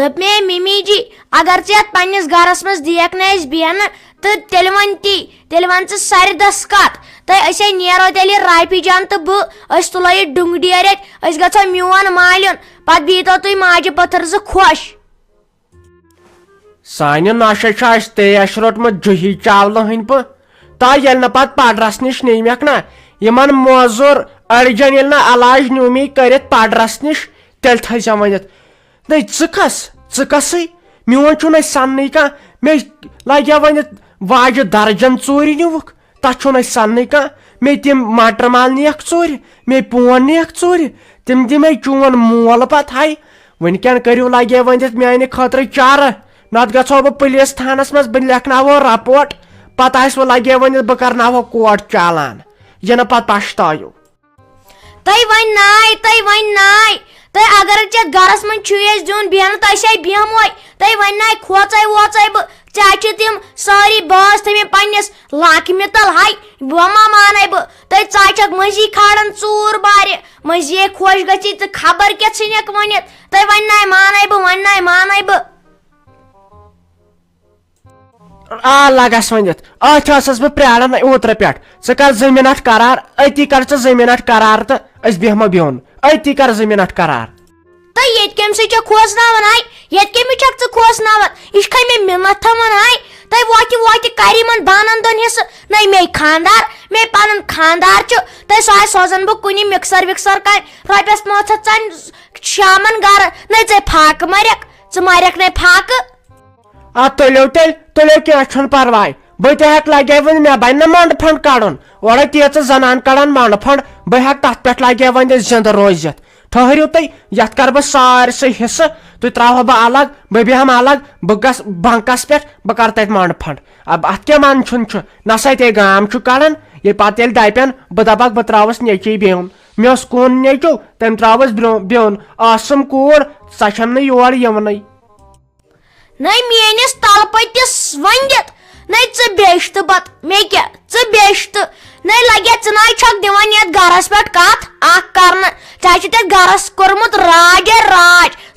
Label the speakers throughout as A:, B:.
A: दप मे मिमी जी अगर चे पन्निस गरस मज दियक न बेहन तो तेल वन सर दस कत तो असे नेरो तेल रायपी जान तो बह तुलो यह डुंग डेरित गो मोन मालिन पत बीतो तुम माजि पत्थर जो खुश
B: सानि नशा तेश रोटमुत जुही चावल हन पे ता ये न पत पडरस निश निमक ना यमन मोजूर अड़जन ये अलाज नुमी कर पडरस निश तेल थजा वनित न कस मोन चुन सन कह मे लगे वन वाज दर्जन चूर निवुक तथ सन कह मे तम मटर माल नियक चूर मे पोन नियक चूर तम दिमे चून मोल पत हाय वनकन करू लगे वनित माने खतर चार नत गो बह पुलिस थानस मज बह लेखनावो रपोर्ट पत वो लगे वनित बह करनावो कोर्ट चालान यह न पत पछतायो
A: तय वन नाय तय अगर चे गरस मन चीज दिन बेहन तय बेहमो तय वन नाय खोचे वोचे बह चे तम सारी बास थे पन्निस लाख मितल हाय बमा माने बह तय चक मजी खाड़न चूर बारे मजी खुश गची तो खबर क्या छक वनित तय वन नाय माने बह
B: आ लगस वनित अस बह प्राण ओतर पे कर जमीन करार अति कर जमीन करार तो बेहमो बिहन अति कर जमीन करार
A: तो ये कम खोसनावन हाय ये कम छक खोसनावन यह मे मिन्नत थवन हाय तय वो करी मन बानन दोन हिस्स न मे खानदार मे पन खानदार तय सह सोजन बह कुन मिक्सर विक्सर कर रपस 500 शामन गर न ऐ फाक मरक मरक न फाक
B: आ तुलो क्या परवाय बह तक लगे वन मे बन मंड फंड कड़न और तीच जनान कड़ान मंड फंड बह हेक तथ पे लगे वन जिंद रोजित ठहरियो तुम ये कर बह सारसे हिस्स तुम त्रो बह अलग बह बेहम अलग बह गस बंकस पे बह कर तत मंड फंड अब अत क्या मन नसा ते गाम कड़ान ये पे दपन बह दपक बह त्रावस नेची बिहन मे कुन नेचू तम त्रावस बिहन आसम कूर सह योर यवन
A: न मेनिस तलपतिस वंदित न बेश्त पत मे क्या बेश्त न लगे नाय छक दिवान ये गरस पे कत कर ते गरस कोर्मुत राज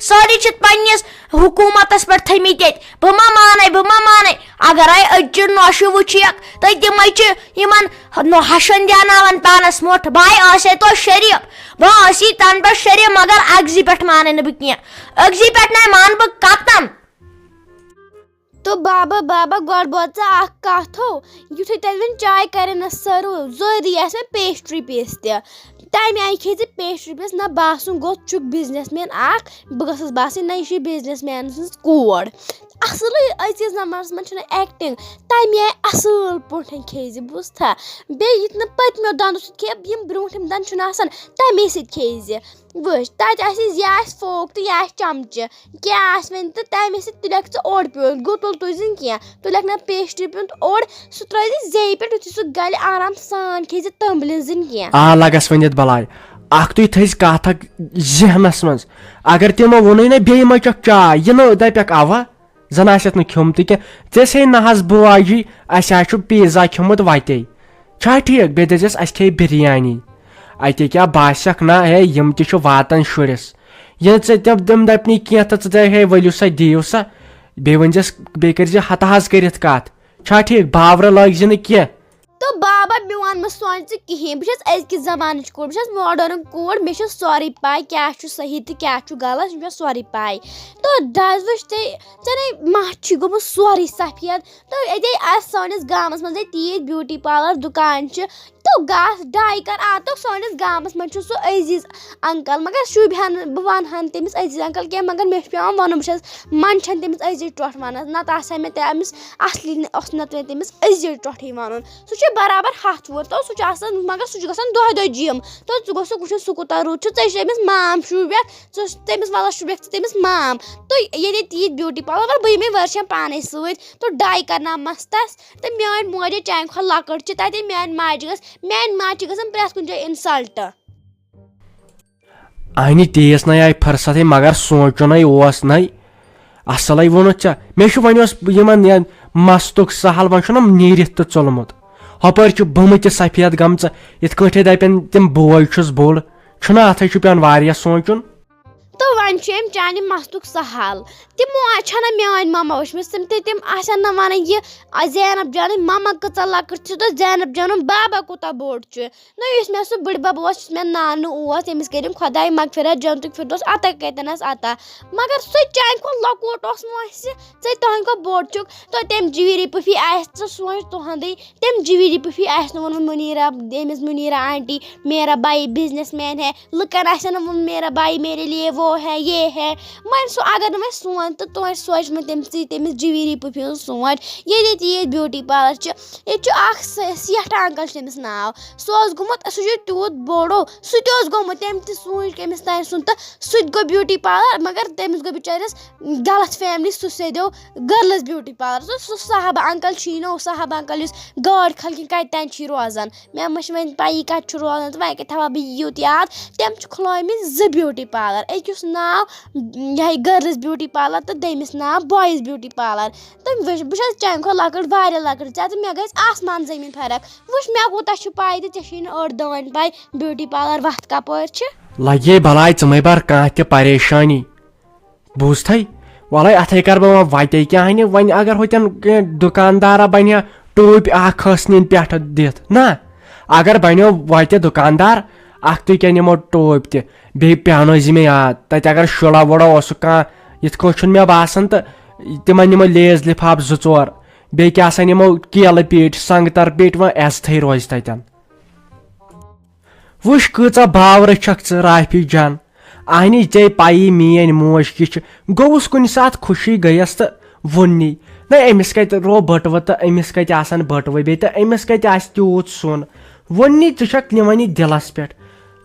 A: सारी पन्निस हुकूमतस पे थमित बह मा माने अगर अज नोश वुचक तो तम हशन दियान पानस मोट बाय आसे तो शरीफ बह तन पे शरीफ मगर अगजी पे माने न बह कह अगजी पे ना मान बह कतन
C: तो बाबा गोड बोत कथ हो युथे तल चाय कर सर्व जरूरी मे पेस्ट्री पीस तमें आई खे पेस्ट्री पीस ना बासन गो चुक बिजनेस मैन बह गस बासन ना यह बिजनेस मैन कोर असल अजिज नंबरस मन एक्टिंग तमें आई असल पे खे बुझा बे पत्मो दंदो खे ब्रोठम दंद तमें खे वुच तत यह फोक तो यह चमचे क्या वन तो तमें तुलक ओड पे गो तुल तुजन क्या तुलक ना पेस्ट्री पे ओड सह त्र जे पे सह गल आराम सान खे तंबलिन जिन क्या
B: आ लगस वनित बलाय अख तुम थस कथ जहनस मज अगर तमो वोन ना बे मचक चाय यह दपक अवा जन आसत नोम ते से नहज बुआजी अस पिज्जा खियोमुत वते छा ठीक बे दस अस खे बिरयानी अत क्या बासक ना हे यम तह वातन शुरस ये तम दपनी कह तो हे वलियो सा दियो सा बे वनस बे कर हत हज कर कत छा ठीक बावर लग कह
C: तो बाबा मान मह सोच कहें बस अजक जमान कोर बस मॉडर्न कोर मे सोरी पाई क्या सही तो क्या गलत मे सोरी पाई तो दस वुच चने मत गोमुत सोरी सफेद तो ये सानिस गामस मज तीज ब्यूटी पार्लर दुकान तो गस डाई कर आ तो सानिस गामस मज सह अजीज अंकल मगर शुभन बह वन तमिस अजीज अंकल क्या मगर मे पेवान वन बस मन तमिस अजीज टोट वन नत मे तमिस असली नत तमिस अजीज टोट वन सह बराबर हथ वो तो सह मगर सह गसान दह जिम तो गो वो सह कूत रुत तमिस माम शुबियत तमिस वाला शुबियत तमिस माम तो ये तीज ब्यूटी पार्लर बह मे वर्ष पाने सत तो डाई करना मस्तस तो मान मोज चान खो लकट तत मान माज गसान प्रेस कुन जाए इंसल्ट
B: आनी तेज ना आय फुर्सत मगर सोचुन ना असल वोन मे वन मस्तुक सहल वन नीरित तो चलमुत हपर बमत सफेद गमच इत दपन तम बोय बोल अत पे सोचुन
C: तो वन चाने मस्तुक सहाल तमो छना मान मामा वुचम तम आसन ना वन यह जैनब जान मामा कचा लकट तो जैनब जान बाबा कूता बोड़ ना मे सह बड़ बब मे नान तमिस कर खुदा मगफिरत जन्त फिरदौस अता कतनस अता मगर सह चान को लकोट े तहद को बोड़ तो तम जवीरी पुफी तो सोच तुहद तम जवीरी पुफी वो मुनीरा तमिस मुनीरा आंटी मेरा भाई बिजनेस मैन है लुकन वो मेरा भाई मेरे लिए वो है ये है मैं अगर मैं सोच तो तुम सोच मैं तमिस जवीरी पुफी सोच ये ब्यूटी पार्लर ये सेठ अंकल तमिस नाव सह गुमुत सह तूत बोड़ो सह गोमुत तम सूच कमिस तान सुन तो सह गो ब्यूटी पार्लर मगर तमिस गो बिचारिस गलत फैमिली सह सेदो गर्ल्स ब्यूटी पार्लर सह साहब अंकल नो साहब अंकल गाड़ खल कतन रोजान मे मश वो पी कत रोजान तो वह थवा बह यूत याद तम खुलमित 2 ब्यूटी पार्लर अकिस नाव यह गर्ल्स ब्यूटी पार्लर तो दमिस नाव बॉयज ब्यूटी पार्लर तो बह चान खो लकट वारिया लकट तो मे गई आसमान जमीन फर्क वुच मे कूता पाई तो ऐ अड़ दान पाई ब्यूटी पार्लर वत कपर
B: लगे भलाय चमे बार कह त परेशानी बूझ वल अथे कर बह वते कहनी वन अगर होतन दुकानदारा बन टूप खसन पे दित ना अगर बनो वत दुकानदार तु क्या नमो टूप ते पेन मे याद तत अगर शुड़ा वुड़ा कह ये मे बासान तो तिमन नमो लेज लिफाफ 2-4 बे क्या नमो केल पीट संगतर पीट वो एजत रोज तन वुश कचा बावर छक राफी जान आहनी जे पाई मेन मोज कि गोस कुन सात खुशी गयस तो वोन्नी ना अमिस कत रो बटव तो अमिस कत बटव बे तो अमिस कत तूत सुन वोन्नी छक निवन दिलस पे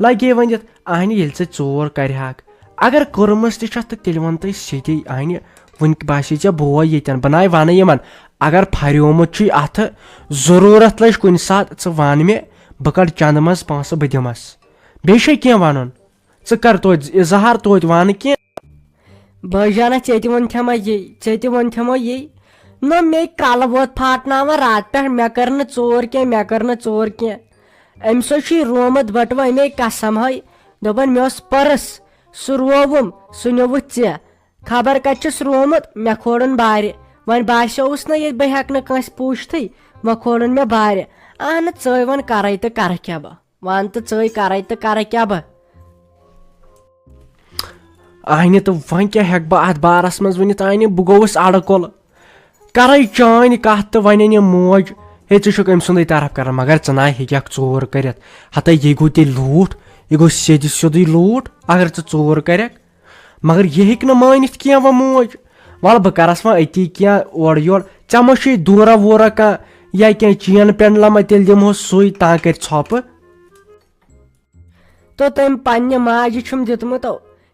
B: लगे वनित आहनी ये चोर करहाक अगर कर्मस तेल वन तुम सीधे आहनी वन बासी ऐ बोय यन बनाए वन यमन अगर फरियोमुत अत जरूरत लज कुन सात वन मे बह कड़ चंद मज पांस बह दिमस बे क्या वन कर तो इजहार तो वन क्या
D: भाईजाना चे वन थमो ये न मे कल वोत फाटना रात पे मे कर चोर क्या अम सो रोमुत बटव अमे कसम है दोपन मे पर्स सह रोवुम सह नोवुत ऐ खबर कतस रोमुत मे खोड़न बार वन बासोस ना ये बह हेक नस पूछत वो खोड़न मे बार अहन चे वन कर तो कर क्या बह वन तो चे कर तो कर क्या बह
B: आहनी तो वन क्या हेक बह अत बारस मज वनित आहनी बह गोस अड़कोल कर चान कत तो वन अन मोज हे षुक अम सुंद तरफ कर मगर ना हेक चोर कर हता ये गो ते लूट यह गो सीध सीधे लूट अगर चोर कर मगर यह हेक मानित क्या वो मोज वल बह करस वो अति क्या ओर योर ऐ मा दूरा वूरा कह या क्या चीन पेन लमा तेल दिमो सुई ता कर छप
D: तो तम पन्ने माज छुम दितमुत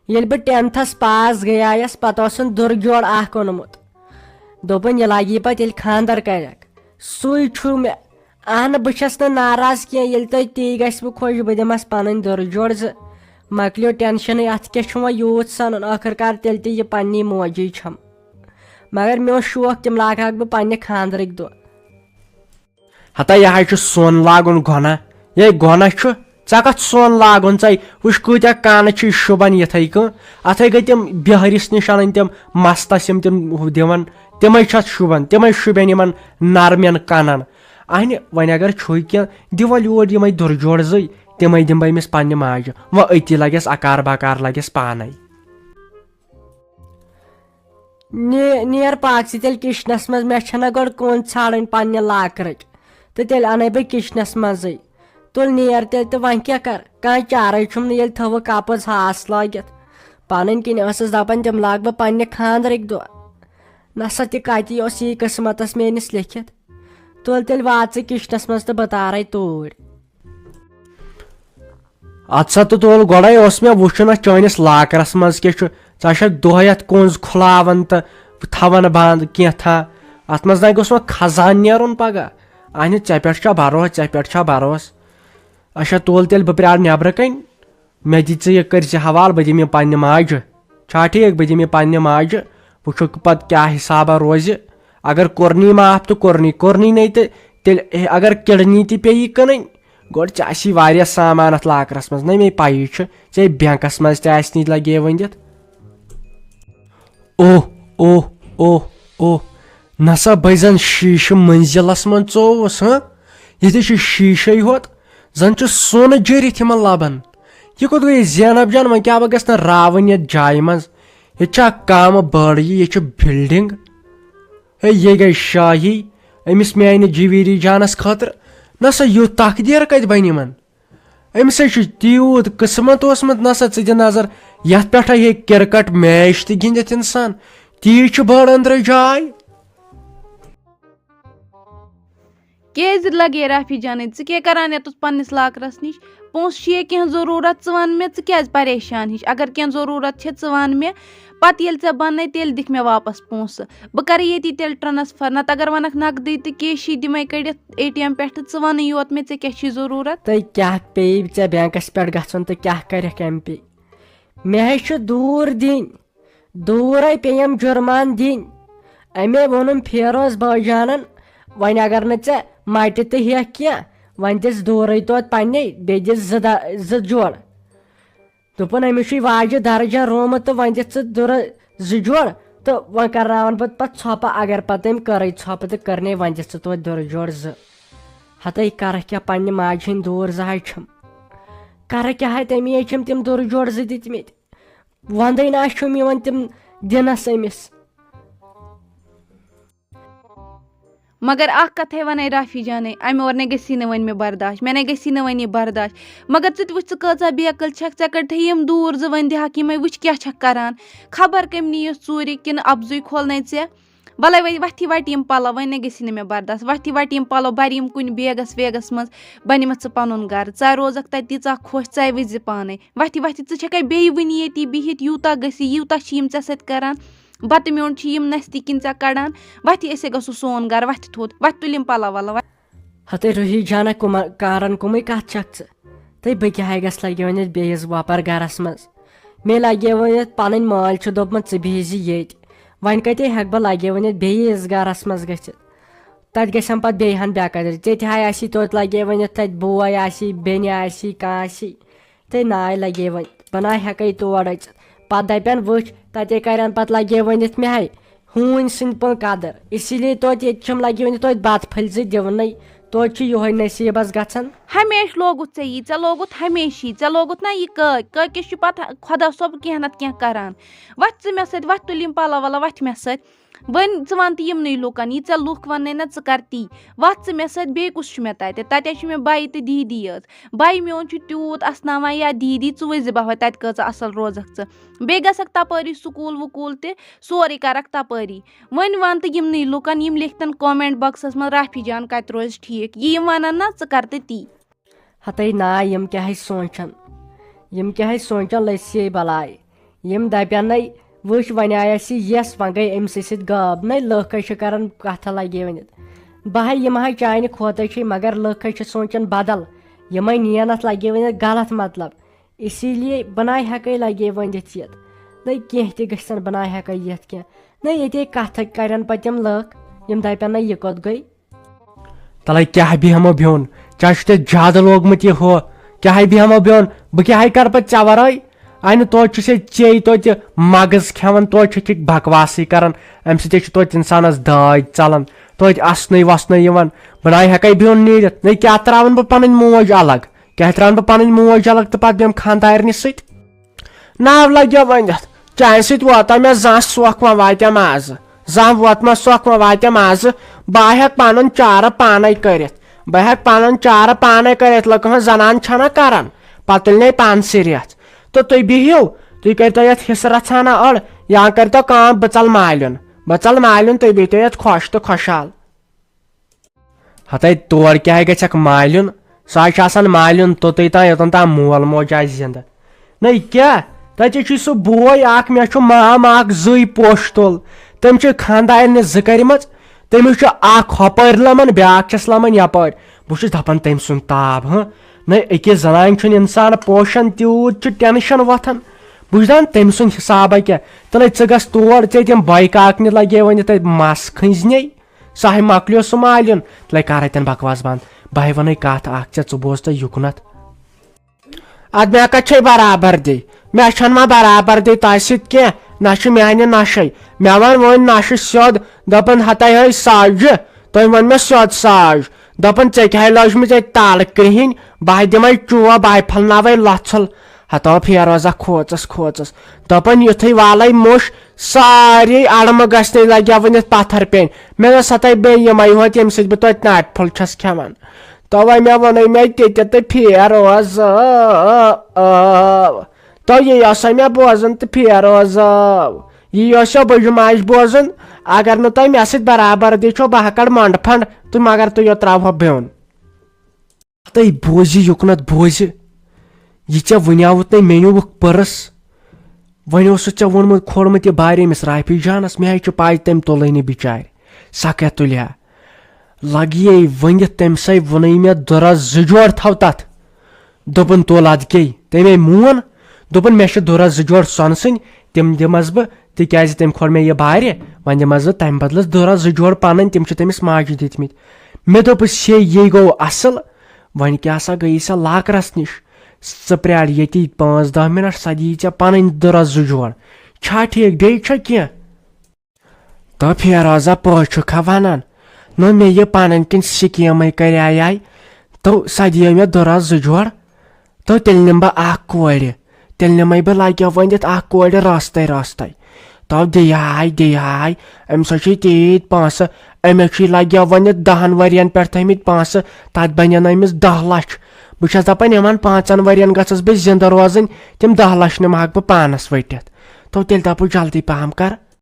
D: ये बह 10थस पास गयास पत दुर्जोड़ ओनमुत दोपन ये लगी पे खानदर कर सुई छु मे अहन बस नाराज क्या तुम ती गस बह खुश बह दिमस पन दुर्जोड़ मकलो टेंशन अत क्या यूत सन आखिरकार तेल यह पन्नी मोजी छम मगर मे शौक तम लाग बह पन्ने खानदर दो
B: हता यह सोन लागुन गोना ये गोना ऐ कत सोन लागुन वुच कूत्या कान शुबन यथे अथे गई तम बिहरिस निश अन तम मस्तस तम दिवन तमें शुबन तमें शुबन इन नरमें कनन अहन वन अगर छु क्या दिवल योर यम दुर्जोड़ तमें दिम अमिस पन्ने माज वो अति लगेस अकार बकार लगेस पाने
D: नेर पाक तेल किचनस मज मे गोड़ कौन छाड़न पन्ने लाकर तो तेल अन बह किचनस मज तुल नेर तेल तो वन क्या कर कह चारे छुम ये थव कपस हास लगित पन किन दपान तम लाग बह पन्ने खानदर दो नसा तति यह किस्मतस मेनिस लिखित तुल तेल वात किचनस मज तो बतारे तोड़
B: अत्सा तो तुल गोड़े मे वुचन चानिस लाकरस मज क्या दोह कुंज खुलावन तो थवन बंद क्या अत मज गोस खजान नेरुन पगह अहन ऐ पे भरोस अच्छा तुल तेल बह प्रार नबर कन मे दित यह कर हवाल बह दिम पन्ने माज छा ठीक बह दिम पन्ने माज वुचो पत क्या हिसाबा रोज अगर कोरनी माफ तो कोरनी नहीं तो तेल अगर किडनी ती पे कन गोड़ ऐसी वारिया सामान अत लाकरस मज ना मे पाई चे बैंकस मज ते लगे वनित ओह ओह ओह ओह नसा बजन शीश मंजिलस मन चोवस ये शीशे होत जन सोन जरित लबन यह कोत गई जैनब जान वह क्या गस रावन ये जाय मज ये कम बड़ ये बिल्डिंग ये गई शाही अमिस म्यान जवीरी जानस खतर नसा यु तकदीर कत बन अमिस तूत किस्मत ओसमत नसा द नजर यथ पे क्रिकेट मैच त गिंदित इंसान ती बड़ अंदर जाय
E: केज लगे राफी जान क्या करान ये पन्निस लाकरस निश पोस कह जरूरत वन मे क्या परेशान हिश अगर कह जरूरत वन मे पत ये बन तेल दिख मे वापस पोस बह कर ये तेल ट्रांसफर नत अगर वनक नकदी तो कैशी दिमे कड़ित ATM पे वन योत मे क्या जरूरत
D: तो क्या पे ऐ बैंकस पे गन तो क्या कर पे मे दूर दिन दूर पेम जुर्मान दिन अमे वोनम फेरोज बाजानन वन अगर न मट तो हेक क्या वन दिस दूर तोत पन्ने बे दिस जोड़ दोपन अमिस वाजि दर्जा रोम तो वन दिस दुर जोड़ तो वन कर पे छप अगर पे कर छप तो करने वन दिस तो दुर जोड़ हत कर क्या पन्ने माज हंद दूर जम कर क्या तमे तम दुर जोड़ दित वंद ना तम दिनस अमिस
E: मगर कथ वन राफी जान अमे और ने गसी वन मे बर्दाश्त मे गसी वन यह बर्दाश्त मगर चा बेकल छक चे कड़ यम दूर वन दिहक ये वुच क्या करान खबर कम नीस चूर कि अफजु खोल ऐ भले वथी वट यम पलो वन ने गसी मे बर्दाश्त वथी वट यम पलो बर यम कुन बेगस वेगस मज बन पन गर च रोजक तीचा खुश चे वज पाने वथी वथी चे बे वन ये बिहित यूता गसी यूता चे सत करान बत म्योन नस्ती किन चे कड़ान वथी असे गो सोन गर वथ थोत वथ तुलिम पलो वलो
D: हते रुही जाना कारण कुम कत छक तो बह क्या गस लगे वन बेस वपर गरस मज मे लगे वन पन माल दोपम बिज ये वन कते हेक बह लगे वन बेस गरस मज गि तत गम पे बेहन बेकदर ते तोत लगे वन तत बोय बेन कह तो नाय लगे वन बना हेक तोड़ पे दपन वुच तते कर पे लगे वन मे हून सद पुन कदर इसीलिए तोत ये लगे वन तोत बत फल दिन तोत यो नसीबस गन
E: हमेश लोगुत ये चे लोगुत हमेशी चे लोगुत ना यह कस पे खुदा सोब कह नत कह करान वथ मे सत वथ तुलिम पलो वलो वथ मे सत वन वन तो यमन लूकन यह चे लुक वन ना कर ती वथ मे सत बे कुछ मे तते मे बाई तो दीदी बाई मोन तूत असनावान या दीदी च वज बह तत कच असल रोजक बे गसक तपरी स्कूल वकूल त सोरे करक तपरी वन वन तो यमन लुकन यम लिखतन कमेंट बॉक्सस में राफी जान कत रोज ठीक यम वन ना कर ती
D: हते ना यम क्या क्या सोचन लसी बलाय यम दपन वुच वन आयस यस वन गई अमस गब न लुख कर कथ लगे वन बह यम चान खोत मगर लुख सोचन बदल यम नियनत लगे वन गलत मतलब इसीलिए बना हेक लगे वन ये न कह तन बना हेक ये न ये कथ कर पे लुख यम दपन यह कत गई
B: तल क्या बेहमो बिहन क्या ज्यादा लोगमुत यह हो क्या बेहमो बिहन बह क्या कर पे चे वराई आय तो चे तो मगज खेवन तो बकवास कर अम सो इंसानस दाज चलान तो असन वसन बना हेक बिहन नीरत न क्या त्रावन बह पन मोज अलग क्या त्रावन बह पन मोज अलग तो पे बेम खानदारन नाव लगे वन चाहे सता मे जह सोख वन वात आज जह वोत मे सोख वन वात आज बह हेक पन चार पाने कर बह हेक पन चार पाने कर लुक जनान छना करान पे तुल पान रेत तो तुम बिहू तुम कर ये हिस्स रचाना अड़ या कर तो काम बचल मालिन तुम बिहतो ये खुश तो खुशहाल हत तौर क्या गक मालिन सह मालिन तोत तान योतन तान मोल मोज आ जिंद न क्या तथे सह बोय मे माम जई पोश तुल तम खानदारन जम तमिस हपर लमन ब्यास लमन यपर बहुत दपान तम सुन ताब न अकिस जनान इंसान पोशन तूत टेंशन वथान बहुत दान तम सुन हिसाब क्या तल गस तौर तम बाइकाकन लगे वन तक मस खंजने सह मकलो सह मालिन तल कर तन बकवास बंद बह वन कत च बोज तो युकनत अद मे कत बराबर दी मे बराबर दी तह कह ना मानि नशे मे वन नश सोद दपन हता है साज तुम वन मे सोद साज दपन ऐ लजम ताल कृहन बह दिम चो बह फलनव लथल हतो फेरोजा खोचस खोचस दपन युथ वाल मुश सारे अड़म गि लगे वन पत्थर पेन मे दस हता बे योत ये सत बह नाट फुल छस खेवान तवे मे वन मे तो फेरोज तो ये मे बोजन तो फेरोज ये बजुम आज बोजन अगर नु तुम मे सत बराबर छो बह कड़ मंड फंड तो मगर तु यो त्रो बिन तुम बोज युकन बोज यह ऐ वनावत मे नुक पर्स वन ऐ वोनमुत खोलमुत यह बारे अमिस राफी जानस मे पाई तम तुल बिचार सा क्या तुलिया लगे वन तम सा वन मे दुरा जोड़ थव तथ दोपन तुल अद के तमे मोन दोपन मे दुरा जोड़ सोन सन तम दिमस बह तिज तम खोल मे यह बारे वन दिमस बह तम बदलस दुरा जोड़ पन तम तमिस माजि दितमित मे दोपस ये गो असल वन क्या गई सा लाकरस निश प्राल ये 5-10 मिनट सा दी ऐ पन दुरा जोड़ छा ठीक बे क्या तो फेरोजा पा वन नो मे यह पन किन स्कीम कर तो सा दियो मे दुरा जोड़ तो तेल निम बह कोर तेल निम बह लगे वन कोर रास्त रास्त तो दिहाय अम तीत पास अमिस लगे वन 10 वरियन पे थमित पास तथ बन अमिस 10 लाख बह दपान इन 5 वरियन गस बह जिंद रोजन तम 10 लाख निमह बह पानस वटित तो तेल दपु जल्दी पहम कर